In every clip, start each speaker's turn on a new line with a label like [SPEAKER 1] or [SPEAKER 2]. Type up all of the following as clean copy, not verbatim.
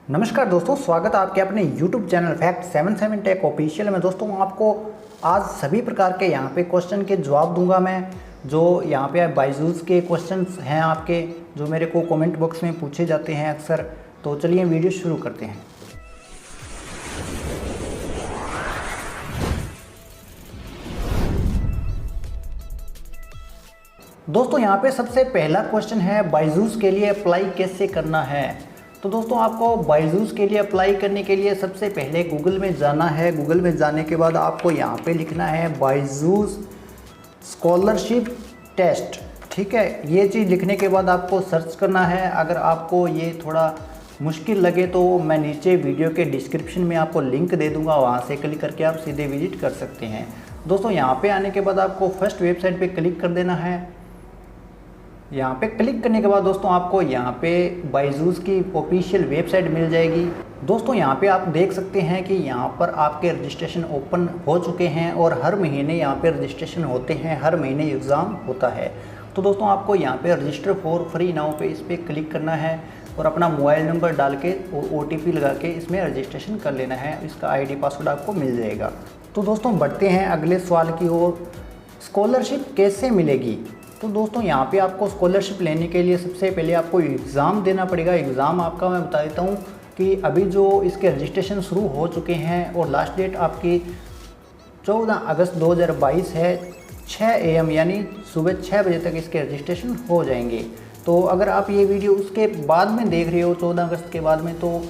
[SPEAKER 1] नमस्कार दोस्तों, स्वागत है आपके अपने YouTube channel fact 77 tech official में। दोस्तों आपको आज सभी प्रकार के यहाँ पे क्वेश्चन के जवाब दूंगा मैं, जो यहाँ पे बायजूस के क्वेश्चंस हैं आपके, जो मेरे को कमेंट बॉक्स में पूछे जाते हैं अक्सर। तो चलिए वीडियो शुरू करते हैं। दोस्तों यहाँ पे सबसे पहला क्वेश्चन है, बायजूस के लिए अप्लाई कैसे करना है। तो दोस्तों आपको बायजूस के लिए अप्लाई करने के लिए सबसे पहले गूगल में जाना है। गूगल में जाने के बाद आपको यहाँ पे लिखना है बायजूस स्कॉलरशिप टेस्ट। ठीक है, ये चीज़ लिखने के बाद आपको सर्च करना है। अगर आपको ये थोड़ा मुश्किल लगे तो मैं नीचे वीडियो के डिस्क्रिप्शन में आपको लिंक दे दूँगा, वहाँ से क्लिक करके आप सीधे विजिट कर सकते हैं। दोस्तों यहाँ पर आने के बाद आपको फर्स्ट वेबसाइट पर क्लिक कर देना है। यहाँ पे क्लिक करने के बाद दोस्तों आपको यहाँ पे बायजूस की ऑफिशियल वेबसाइट मिल जाएगी। दोस्तों यहाँ पे आप देख सकते हैं कि यहाँ पर आपके रजिस्ट्रेशन ओपन हो चुके हैं और हर महीने यहाँ पे रजिस्ट्रेशन होते हैं, हर महीने एग्ज़ाम होता है। तो दोस्तों आपको यहाँ पे रजिस्टर फॉर फ्री नाउ पे इस पर क्लिक करना है और अपना मोबाइल नंबर डाल के और OTP लगा के इसमें रजिस्ट्रेशन कर लेना है। इसका ID पासवर्ड आपको मिल जाएगा। तो दोस्तों बढ़ते हैं अगले सवाल की ओर, स्कॉलरशिप कैसे मिलेगी। तो दोस्तों यहाँ पे आपको स्कॉलरशिप लेने के लिए सबसे पहले आपको एग्ज़ाम देना पड़ेगा। एग्ज़ाम आपका मैं बता देता हूँ कि अभी जो इसके रजिस्ट्रेशन शुरू हो चुके हैं और लास्ट डेट आपकी 14 अगस्त 2022 है। 6 AM यानी सुबह 6 बजे तक इसके रजिस्ट्रेशन हो जाएंगे। तो अगर आप ये वीडियो उसके बाद में देख रहे हो 14 अगस्त के बाद में, तो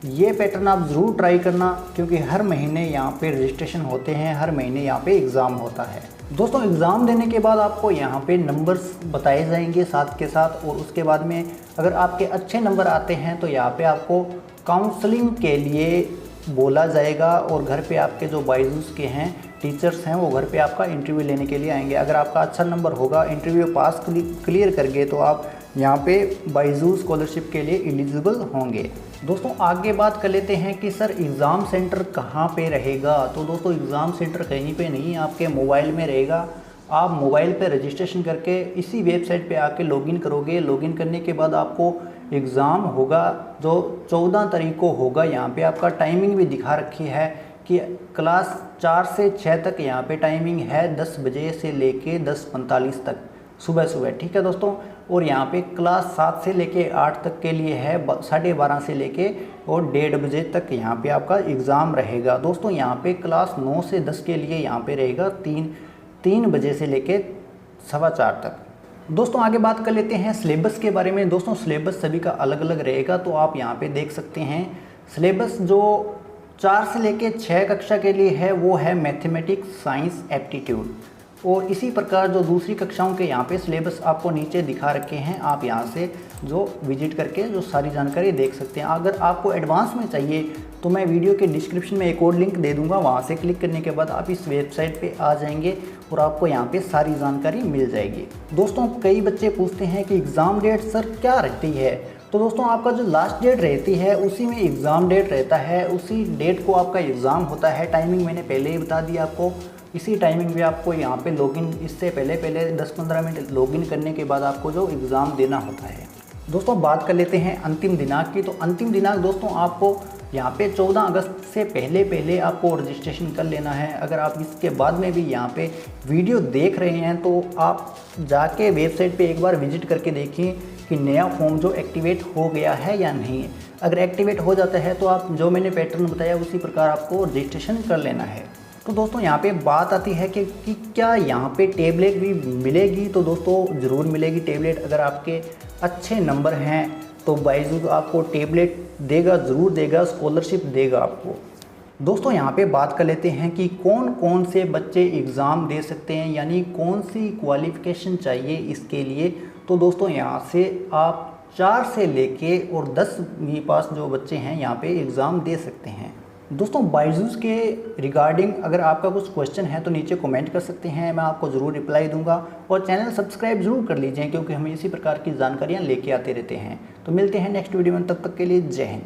[SPEAKER 1] ये पैटर्न आप ज़रूर ट्राई करना, क्योंकि हर महीने यहाँ पे रजिस्ट्रेशन होते हैं, हर महीने यहाँ पे एग्ज़ाम होता है। दोस्तों एग्ज़ाम देने के बाद आपको यहाँ पे नंबर्स बताए जाएंगे साथ के साथ, और उसके बाद में अगर आपके अच्छे नंबर आते हैं तो यहाँ पे आपको काउंसलिंग के लिए बोला जाएगा और घर पे आपके जो बायजूस के हैं टीचर्स हैं वो घर पे आपका इंटरव्यू लेने के लिए आएंगे। अगर आपका अच्छा नंबर होगा, इंटरव्यू पास क्लियर कर गए, तो आप यहाँ पे बायजूस स्कॉलरशिप के लिए एलिजिबल होंगे। दोस्तों आगे बात कर लेते हैं कि सर एग्ज़ाम सेंटर कहाँ पे रहेगा। तो दोस्तों एग्ज़ाम सेंटर कहीं पे नहीं, आपके मोबाइल में रहेगा। आप मोबाइल पे रजिस्ट्रेशन करके इसी वेबसाइट पे आके लॉगिन करोगे। लॉगिन करने के बाद आपको एग्ज़ाम होगा जो 14 तारीख को होगा। यहाँ पे आपका टाइमिंग भी दिखा रखी है कि क्लास 4 से 6 तक यहाँ पे टाइमिंग है, 10 बजे से लेके 10:45 तक सुबह। ठीक है दोस्तों, और यहाँ पे क्लास 7 से लेके 8 तक के लिए है, 12:30 से लेके और 1:30 बजे तक यहाँ पे आपका एग्ज़ाम रहेगा। दोस्तों यहाँ पे क्लास 9 से 10 के लिए यहाँ पे रहेगा 3 बजे से लेके 4:15 तक। दोस्तों आगे बात कर लेते हैं सिलेबस के बारे में। दोस्तों सिलेबस सभी का अलग अलग रहेगा, तो आप यहाँ पे देख सकते हैं सिलेबस जो 4 से लेके 6 कक्षा के लिए है वो है मैथमेटिक्स, साइंस, एप्टीट्यूड। और इसी प्रकार जो दूसरी कक्षाओं के यहाँ पे सिलेबस आपको नीचे दिखा रखे हैं, आप यहाँ से जो विजिट करके जो सारी जानकारी देख सकते हैं। अगर आपको एडवांस में चाहिए तो मैं वीडियो के डिस्क्रिप्शन में एक और लिंक दे दूँगा, वहाँ से क्लिक करने के बाद आप इस वेबसाइट पे आ जाएंगे और आपको यहाँ पे सारी जानकारी मिल जाएगी। दोस्तों कई बच्चे पूछते हैं कि एग्ज़ाम डेट सर क्या रहती है। तो दोस्तों आपका जो लास्ट डेट रहती है उसी में एग्ज़ाम डेट रहता है, उसी डेट को आपका एग्ज़ाम होता है। टाइमिंग मैंने पहले ही बता दिया आपको। इसी टाइमिंग पे आपको यहाँ पे लॉगिन, इससे पहले 10-15 मिनट लॉगिन करने के बाद आपको जो एग्ज़ाम देना होता है। दोस्तों बात कर लेते हैं अंतिम दिनांक की। तो अंतिम दिनांक दोस्तों आपको यहाँ पे 14 अगस्त से पहले आपको रजिस्ट्रेशन कर लेना है। अगर आप इसके बाद में भी यहाँ पे वीडियो देख रहे हैं तो आप जाके वेबसाइट पे एक बार विजिट करके देखिए कि नया फॉर्म जो एक्टिवेट हो गया है या नहीं। अगर एक्टिवेट हो जाता है तो आप जो मैंने पैटर्न बताया उसी प्रकार आपको रजिस्ट्रेशन कर लेना है। तो दोस्तों यहाँ पे बात आती है कि क्या यहाँ पे टैबलेट भी मिलेगी। तो दोस्तों ज़रूर मिलेगी टैबलेट। अगर आपके अच्छे नंबर हैं तो बायजूस आपको टैबलेट देगा, ज़रूर देगा, स्कॉलरशिप देगा आपको। दोस्तों यहाँ पे बात कर लेते हैं कि कौन कौन से बच्चे एग्ज़ाम दे सकते हैं, यानी कौन सी क्वालिफ़िकेशन चाहिए इसके लिए। तो दोस्तों यहाँ से आप 4 से लेके और 10वीं पास जो बच्चे हैं यहाँ पे एग्ज़ाम दे सकते हैं। दोस्तों बायजूस के रिगार्डिंग अगर आपका कुछ क्वेश्चन है तो नीचे कमेंट कर सकते हैं, मैं आपको ज़रूर रिप्लाई दूंगा। और चैनल सब्सक्राइब ज़रूर कर लीजिए, क्योंकि हम इसी प्रकार की जानकारियाँ लेके आते रहते हैं। तो मिलते हैं नेक्स्ट वीडियो में, तब तक के लिए जय हिंद।